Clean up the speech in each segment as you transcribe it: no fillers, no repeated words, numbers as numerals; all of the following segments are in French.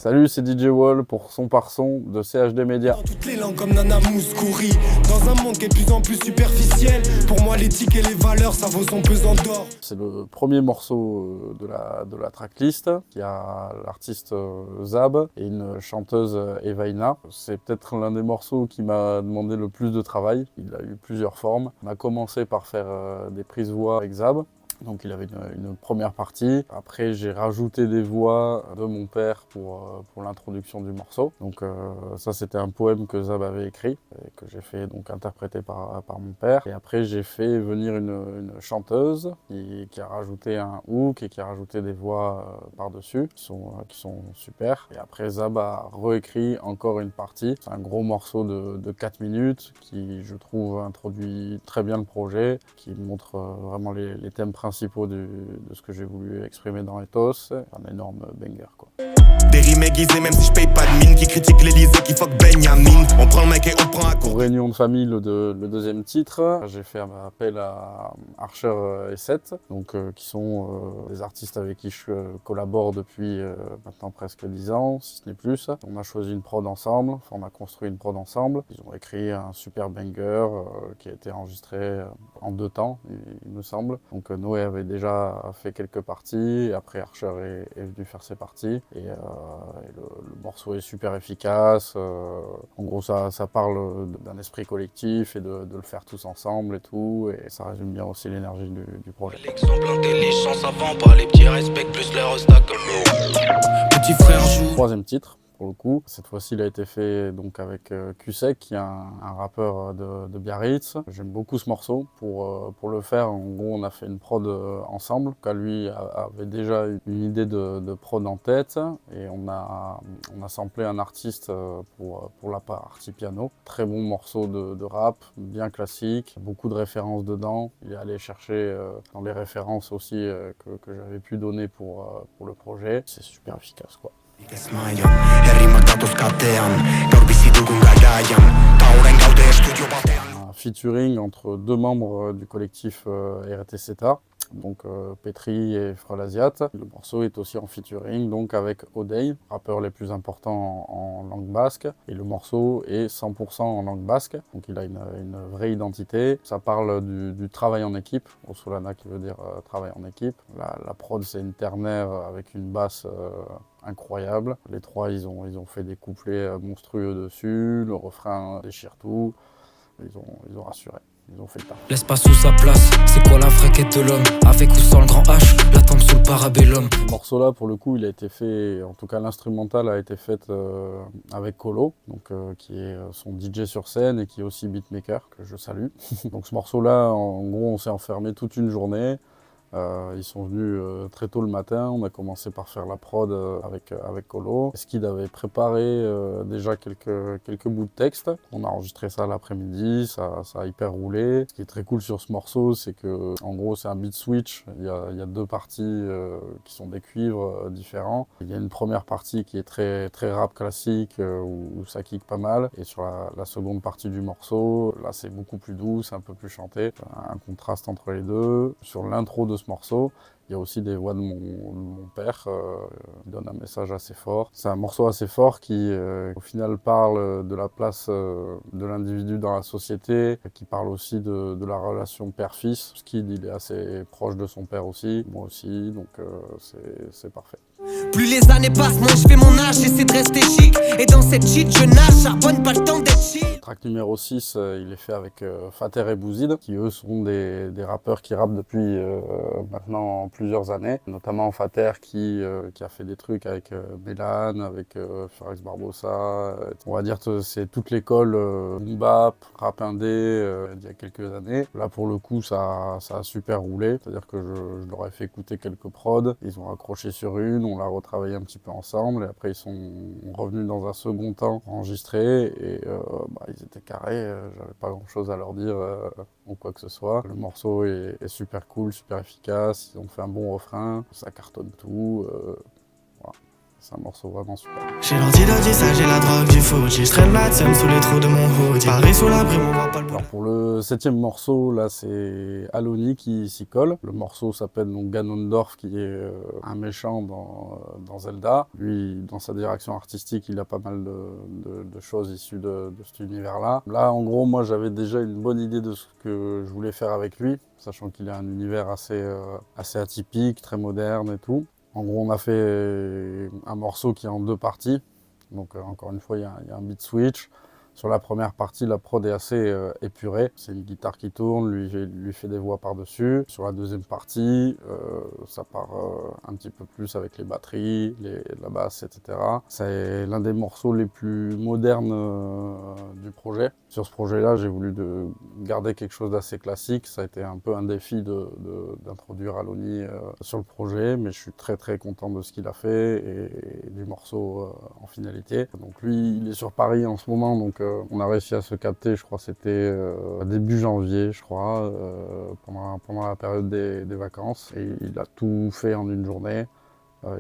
Salut, c'est DJ Wall pour Son par Son de CHD Media. Dans toutes les langues comme Nana Mouskouri. Dans un monde qui est de plus en plus superficiel. Pour moi l'éthique et les valeurs ça vaut son pesant d'or. C'est le premier morceau de la tracklist. Il y a l'artiste Zab et une chanteuse Evaina. C'est peut-être l'un des morceaux qui m'a demandé le plus de travail. Il a eu plusieurs formes. On a commencé par faire des prises voix avec Zab. Donc il avait une première partie. Après j'ai rajouté des voix de mon père pour l'introduction du morceau. Donc ça c'était un poème que Zab avait écrit et que j'ai fait donc interpréter par mon père. Et après j'ai fait venir une chanteuse qui a rajouté un hook et qui a rajouté des voix par-dessus qui sont super. Et après Zab a réécrit encore une partie. C'est un gros morceau de 4 minutes qui je trouve introduit très bien le projet, qui montre vraiment les thèmes principaux de ce que j'ai voulu exprimer dans Ethos. Un énorme banger quoi. Des rimes aiguisées même si je paye pas de mine. Qui critique l'Elysée, qui fuck Benjamin. On prend le mec et on prend à Pour Réunion de famille, le deuxième titre, j'ai fait un appel à Archer et Seth, donc, qui sont des artistes avec qui je collabore depuis maintenant presque 10 ans, si ce n'est plus. On a choisi une prod ensemble, enfin on a construit une prod ensemble. Ils ont écrit un super banger qui a été enregistré en 2 temps, il me semble. Donc Noé avait déjà fait quelques parties, et après Archer est venu faire ses parties. Et le morceau est super efficace. En gros, ça parle d'un esprit collectif et de le faire tous ensemble et tout. Et ça résume bien aussi l'énergie du projet. L'exemple intelligent savant, pas les petits respectent plus leur obstacle. Petit frère joue. Troisième titre. Pour le coup, cette fois-ci, il a été fait donc avec Kusek, qui est un rappeur de Biarritz. J'aime beaucoup ce morceau. Pour le faire, en gros, on a fait une prod ensemble. Lui avait déjà une idée de prod en tête et on a samplé un artiste pour la partie piano. Très bon morceau de rap, bien classique, beaucoup de références dedans. Il est allé chercher dans les références aussi que j'avais pu donner pour le projet. C'est super efficace quoi. Un featuring entre 2 membres du collectif RTCTA, donc Petri et Frelasiat. Le morceau est aussi en featuring donc avec Odey, rappeur les plus importants en langue basque. Et le morceau est 100% en langue basque, donc il a une vraie identité. Ça parle du travail en équipe, au Solana qui veut dire travail en équipe. La prod c'est une ternaire avec une basse incroyable. Les 3 ils ont fait des couplets monstrueux dessus, le refrain déchire tout. Ils ont rassuré, ils ont fait le taf. Laisse pas sous sa place, c'est quoi la vraie quête de l'homme? Avec ou sans le grand H, la tombe sous le parabellum. Ce morceau-là, pour le coup, il a été fait, en tout cas l'instrumental a été fait avec Colo, donc, qui est son DJ sur scène et qui est aussi beatmaker, que je salue. Donc ce morceau-là, en gros, on s'est enfermé toute une journée. Ils sont venus très tôt le matin, on a commencé par faire la prod avec Colo. Skid avait préparé déjà quelques bouts de texte. On a enregistré ça l'après-midi, ça a hyper roulé. Ce qui est très cool sur ce morceau, c'est que en gros c'est un beat switch. Il y a 2 parties qui sont des cuivres différents. Il y a une première partie qui est très rap classique où ça kick pas mal. Et sur la seconde partie du morceau, là c'est beaucoup plus doux, c'est un peu plus chanté. Un contraste entre les deux. Sur l'intro de ce morceau, il y a aussi des voix de mon père qui donne un message assez fort. C'est un morceau assez fort qui, au final, parle de la place de l'individu dans la société, qui parle aussi de la relation père-fils. Skid, il est assez proche de son père aussi, moi aussi, donc c'est parfait. Plus les années passent, moins je fais mon âge, j'essaie de rester chic. Et dans cette shit, je nage, charbonne pas le temps d'être chic. Le track numéro 6, il est fait avec Fater et Bouzid, qui eux sont des rappeurs qui rappent depuis maintenant plusieurs années. Notamment Fater qui a fait des trucs avec Mélan, avec Furax Barbosa. On va dire que c'est toute l'école boom bap, rap indé il y a quelques années. Là pour le coup ça a super roulé, c'est-à-dire que je leur ai fait écouter quelques prods, ils ont accroché sur une, on l'a retravaillé un petit peu ensemble et après ils sont revenus dans un second temps enregistrer et ils étaient carrés, j'avais pas grand chose à leur dire ou quoi que ce soit. Le morceau est super cool, super efficace, ils ont fait un bon refrain, ça cartonne tout, voilà. c'est un morceau vraiment super. J'ai l'antidote du sage, j'ai la drogue du Fuji. Je traîne la sous les trous de mon hoodie. Paris sous l'abri, on voit pas le bout. Alors pour le 7e morceau, là c'est Aloni qui s'y colle. Le morceau s'appelle donc Ganondorf, qui est un méchant dans Zelda. Lui, dans sa direction artistique, il a pas mal de choses issues de cet univers-là. Là, en gros, moi j'avais déjà une bonne idée de ce que je voulais faire avec lui, sachant qu'il a un univers assez atypique, très moderne et tout. En gros, on a fait un morceau qui est en 2 parties. Donc encore une fois, il y a un beat switch. Sur la première partie, la prod est assez épurée. C'est une guitare qui tourne, lui fait des voix par-dessus. Sur la deuxième partie, ça part un petit peu plus avec les batteries, la basse, etc. C'est l'un des morceaux les plus modernes du projet. Sur ce projet-là, j'ai voulu garder quelque chose d'assez classique. Ça a été un peu un défi d'introduire Aloni sur le projet, mais je suis très très content de ce qu'il a fait et du morceau en finalité. Donc lui, il est sur Paris en ce moment, donc on a réussi à se capter, je crois que c'était début janvier, je crois, pendant la période des vacances. Et il a tout fait en une journée.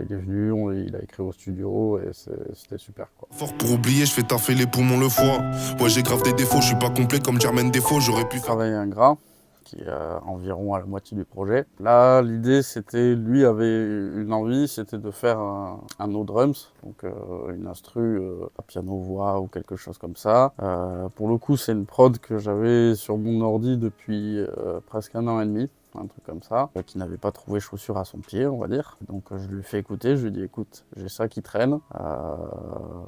Il est venu, il a écrit au studio et c'était super quoi. Fort pour oublier, je fais taffer les poumons le foie. Moi j'ai grave des défauts, je suis pas complet comme Jermaine Defoe, j'aurais pu travailler un gras qui est environ à la moitié du projet. Là, l'idée, c'était, lui avait une envie, c'était de faire un no drums, donc une instru à piano-voix ou quelque chose comme ça. Pour le coup, c'est une prod que j'avais sur mon ordi depuis presque 1 an et demi. Un truc comme ça, qui n'avait pas trouvé chaussure à son pied, on va dire. Donc je lui ai fait écouter, je lui ai dit écoute, j'ai ça qui traîne.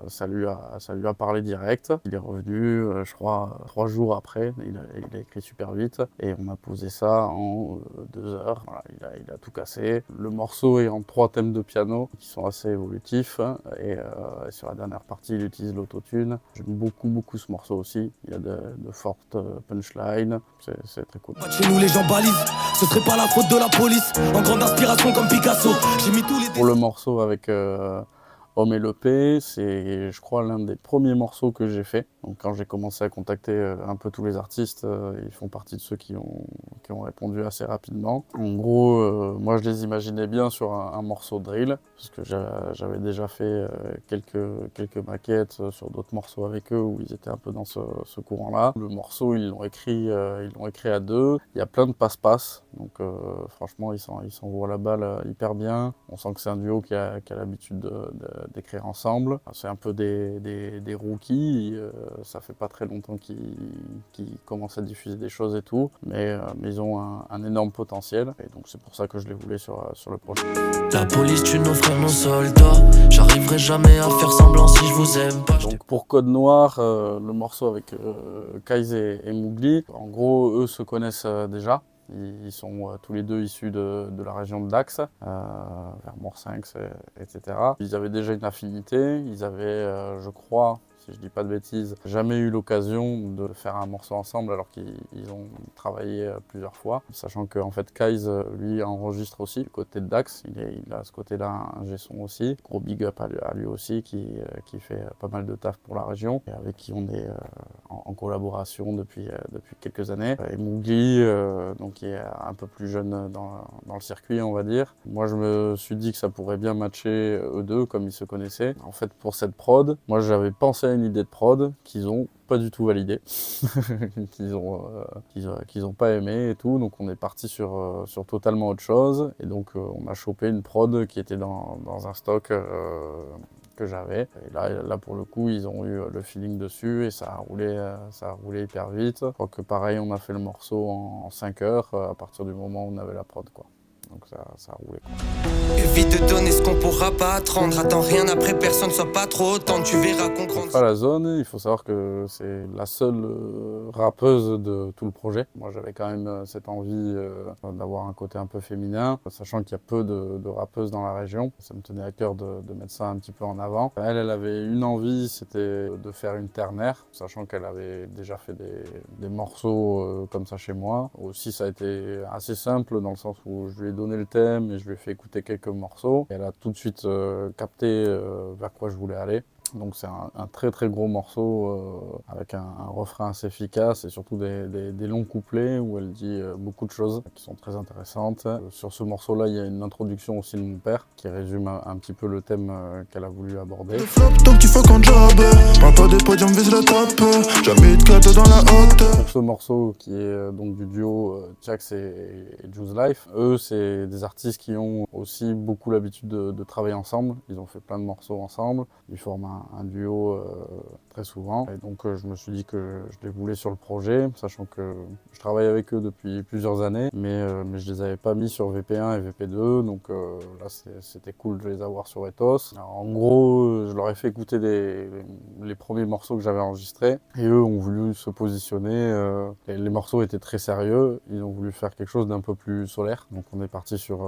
Ça lui a parlé direct. Il est revenu, je crois, 3 jours après, il a écrit super vite et on a posé ça en 2 heures. Voilà, il a tout cassé. Le morceau est en 3 thèmes de piano qui sont assez évolutifs et sur la dernière partie, il utilise l'autotune. J'aime beaucoup ce morceau aussi. Il y a de fortes punchlines, c'est très cool. Chez nous, les gens balisent. Ce serait pas la faute de la police, en grande inspiration comme Picasso. J'ai mis tous les... Pour le morceau avec Homme et le P, c'est je crois l'un des premiers morceaux que j'ai fait. Donc quand j'ai commencé à contacter un peu tous les artistes, ils font partie de ceux qui ont répondu assez rapidement. En gros, moi je les imaginais bien sur un morceau drill, parce que j'avais déjà fait quelques maquettes sur d'autres morceaux avec eux où ils étaient un peu dans ce courant-là. Le morceau, ils l'ont écrit à 2. Il y a plein de passe-passe, donc franchement ils s'envoient la balle hyper bien. On sent que c'est un duo qui a l'habitude d'écrire ensemble. C'est un peu des rookies, ça fait pas très longtemps qu'ils commencent à diffuser des choses et tout, mais ils ont un énorme potentiel, et donc c'est pour ça que je les voulais sur le projet. La police tue nos frères, nos soldats, j'arriverai jamais à faire semblant si je vous aime pas. Donc pour Code Noir, le morceau avec Kaiz et Mowgli, en gros eux se connaissent déjà. Ils sont tous les deux issus de la région de Dax, vers Morsinx, etc. Ils avaient déjà une affinité, ils avaient, je crois, si je dis pas de bêtises, jamais eu l'occasion de faire un morceau ensemble alors qu'ils ont travaillé plusieurs fois. Sachant que en fait Kaiz, lui, enregistre aussi du côté de Dax, il a ce côté-là un G-son aussi. Gros big up à lui aussi qui fait pas mal de taf pour la région et avec qui on est en collaboration depuis quelques années. Et Mowgli, donc qui est un peu plus jeune dans le circuit, on va dire. Moi je me suis dit que ça pourrait bien matcher eux deux comme ils se connaissaient. En fait pour cette prod, moi j'avais pensé à une idée de prod qu'ils ont pas du tout validée, qu'ils ont pas aimé et tout, donc on est parti sur totalement autre chose, et donc on a chopé une prod qui était dans un stock que j'avais, et là pour le coup ils ont eu le feeling dessus et ça a roulé hyper vite. Je crois que pareil on a fait le morceau en 5 heures à partir du moment où on avait la prod quoi. Donc ça a roulé quoi. Évite de donner ce qu'on pourra pas attendre. Attends rien après personne, sois pas trop autant. Tu verras qu'on grandit. Pas la zone, il faut savoir que c'est la seule rappeuse de tout le projet. Moi j'avais quand même cette envie d'avoir un côté un peu féminin, sachant qu'il y a peu de rappeuses dans la région. Ça me tenait à cœur de mettre ça un petit peu en avant. Elle avait une envie, c'était de faire une ternaire, sachant qu'elle avait déjà fait des morceaux comme ça chez moi. Aussi ça a été assez simple dans le sens où je lui ai donné le thème et je lui ai fait écouter quelques morceaux. Et elle a tout de suite capté vers quoi je voulais aller. Donc c'est un très très gros morceau avec un refrain assez efficace et surtout des longs couplets où elle dit beaucoup de choses qui sont très intéressantes. Sur ce morceau-là, il y a une introduction aussi de mon père qui résume un petit peu le thème qu'elle a voulu aborder. Le flop, donc tu fuck en job. Parle pas de podium, vise le top. Jamais de cadeau dans la haute. Pour ce morceau qui est donc du duo Tiax et Juice Life, eux c'est des artistes qui ont aussi beaucoup l'habitude de travailler ensemble. Ils ont fait plein de morceaux ensemble. Ils forment un duo très souvent. Et donc je me suis dit que je les voulais sur le projet, sachant que je travaille avec eux depuis plusieurs années, mais je les avais pas mis sur VP1 et VP2, donc là c'était cool de les avoir sur Ethos. Alors, en gros, je leur ai fait écouter les premiers morceaux que j'avais enregistrés, et eux ont voulu se positionner. Les morceaux étaient très sérieux, ils ont voulu faire quelque chose d'un peu plus solaire, donc on est parti sur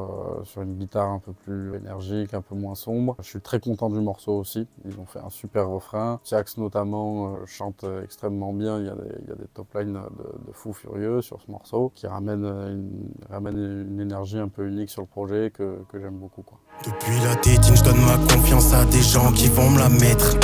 une guitare un peu plus énergique, un peu moins sombre. Je suis très content du morceau aussi, ils ont fait un super refrain. Tiax notamment chante extrêmement bien, il y a des top lines de fou furieux sur ce morceau qui ramène une énergie un peu unique sur le projet que j'aime beaucoup, quoi. Depuis la tétine, je donne ma confiance à des gens qui vont me la mettre.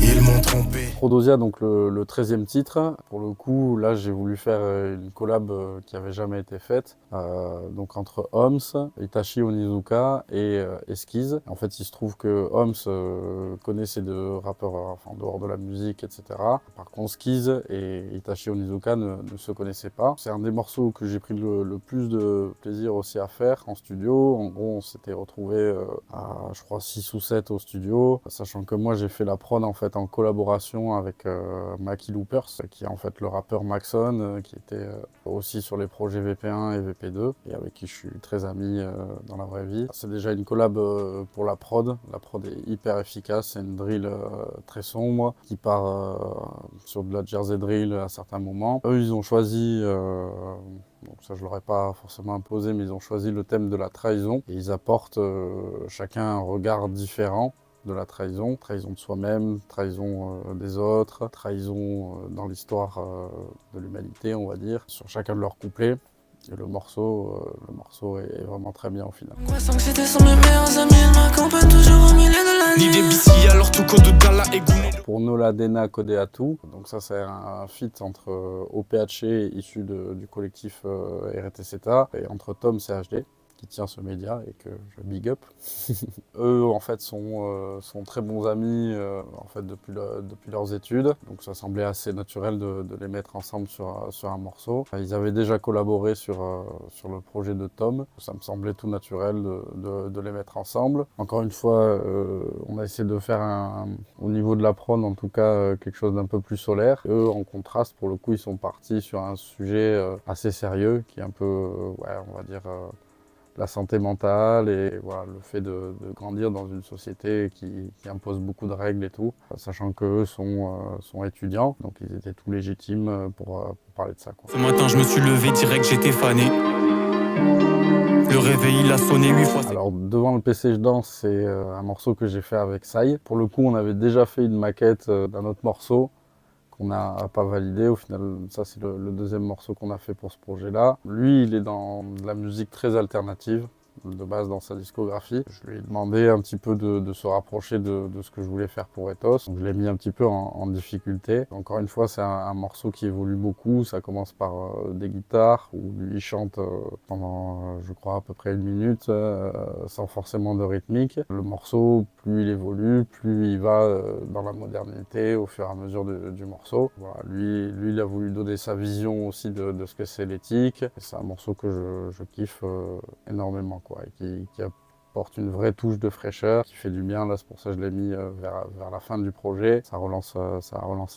Ils m'ont trompé. Prodosia, donc le 13e titre. Pour le coup, là, j'ai voulu faire une collab qui avait jamais été faite. Donc entre Homs, Itachi Onizuka et Esquisse. En fait, il se trouve que Homs connaît ces deux rappeurs en dehors de la musique, etc. Par contre, Esquisse et Itachi Onizuka ne se connaissaient pas. C'est un des morceaux que j'ai pris le plus de plaisir aussi à faire en studio. En gros, on s'était retrouvés à, je crois, 6 ou 7 au studio. Sachant que moi, j'ai fait la prod en fait en collaboration avec Maki Loopers, qui est en fait le rappeur Maxon, qui était aussi sur les projets VP1 et VP2, et avec qui je suis très ami dans la vraie vie. C'est déjà une collab pour la prod. La prod est hyper efficace, c'est une drill très sombre, qui part sur de la Jersey drill à certains moments. Eux, ils ont choisi, donc ça je leur ai pas forcément imposé, mais ils ont choisi le thème de la trahison, et ils apportent chacun un regard différent de la trahison, trahison de soi-même, trahison des autres, trahison dans l'histoire de l'humanité, on va dire, sur chacun de leurs couplets. Et le morceau est vraiment très bien au final. Pour Nola Dena Kodeatu, donc ça c'est un feat entre OPHC issu du collectif RTCTA et entre Tom CHD, qui tient ce média et que je big up. Eux en fait sont très bons amis en fait depuis leurs études, donc ça semblait assez naturel de les mettre ensemble sur un morceau. Ils avaient déjà collaboré sur le projet de Tom, ça me semblait tout naturel de les mettre ensemble. Encore une fois, on a essayé de faire au niveau de la prod en tout cas quelque chose d'un peu plus solaire. Eux en contraste, pour le coup, ils sont partis sur un sujet assez sérieux qui est un peu, on va dire, la santé mentale et voilà, le fait de grandir dans une société qui impose beaucoup de règles et tout, sachant qu'eux sont étudiants, donc ils étaient tout légitimes pour parler de ça, quoi. Ce matin je me suis levé direct, j'étais fané. Le réveil il a sonné 8 fois. Alors devant le PC je danse, c'est un morceau que j'ai fait avec Sai. Pour le coup on avait déjà fait une maquette d'un autre morceau qu'on n'a pas validé. Au final, ça c'est le deuxième morceau qu'on a fait pour ce projet-là. Lui, il est dans de la musique très alternative, de base dans sa discographie. Je lui ai demandé un petit peu de se rapprocher de ce que je voulais faire pour Ethos. Donc je l'ai mis un petit peu en difficulté. Encore une fois, c'est un morceau qui évolue beaucoup. Ça commence par des guitares, où lui il chante pendant, je crois, à peu près 1 minute, sans forcément de rythmique. Le morceau, plus il évolue, plus il va dans la modernité au fur et à mesure du morceau. Voilà, lui, il a voulu donner sa vision aussi de ce que c'est l'éthique. C'est un morceau que je kiffe énormément, quoi, et qui apporte une vraie touche de fraîcheur, qui fait du bien. Là, c'est pour ça que je l'ai mis vers la fin du projet. Ça relance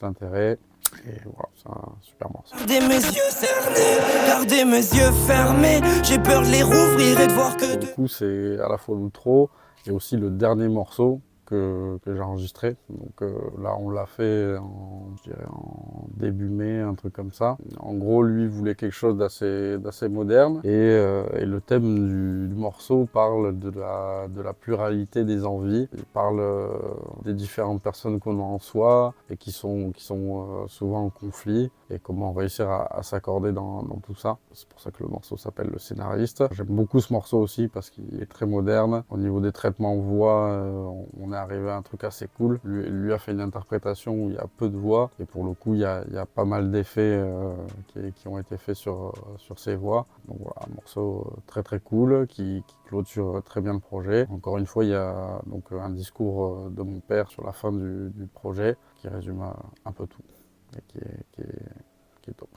l'intérêt. Et voilà, c'est un super morceau. Gardez mes yeux cernés, gardez mes yeux fermés. J'ai peur de les rouvrir et de voir que... Du coup, c'est à la fois l'outro et aussi le dernier morceau que j'ai enregistré. Donc là, on l'a fait en début mai, un truc comme ça. En gros, lui voulait quelque chose d'assez moderne. Et le thème du morceau parle de la pluralité des envies. Il parle des différentes personnes qu'on a en soi et qui sont souvent en conflit. Et comment réussir à s'accorder dans tout ça. C'est pour ça que le morceau s'appelle Le Scénariste. J'aime beaucoup ce morceau aussi parce qu'il est très moderne. Au niveau des traitements voix, on est est arrivé à un truc assez cool. Lui a fait une interprétation où il y a peu de voix et pour le coup il y a pas mal d'effets qui ont été faits sur ses voix. Donc voilà, un morceau très très cool qui clôture très bien le projet. Encore une fois, il y a donc un discours de mon père sur la fin du projet qui résume un peu tout et qui est top.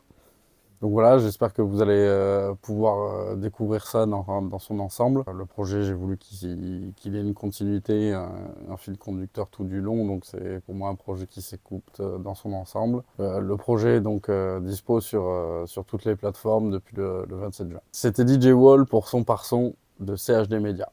Donc voilà, j'espère que vous allez pouvoir découvrir ça dans son ensemble. Le projet, j'ai voulu qu'il ait une continuité, un fil conducteur tout du long, donc c'est pour moi un projet qui s'écoute dans son ensemble. Le projet est donc dispo sur toutes les plateformes depuis le 27 juin. C'était DJ Wall pour Son par Son de CHD Media.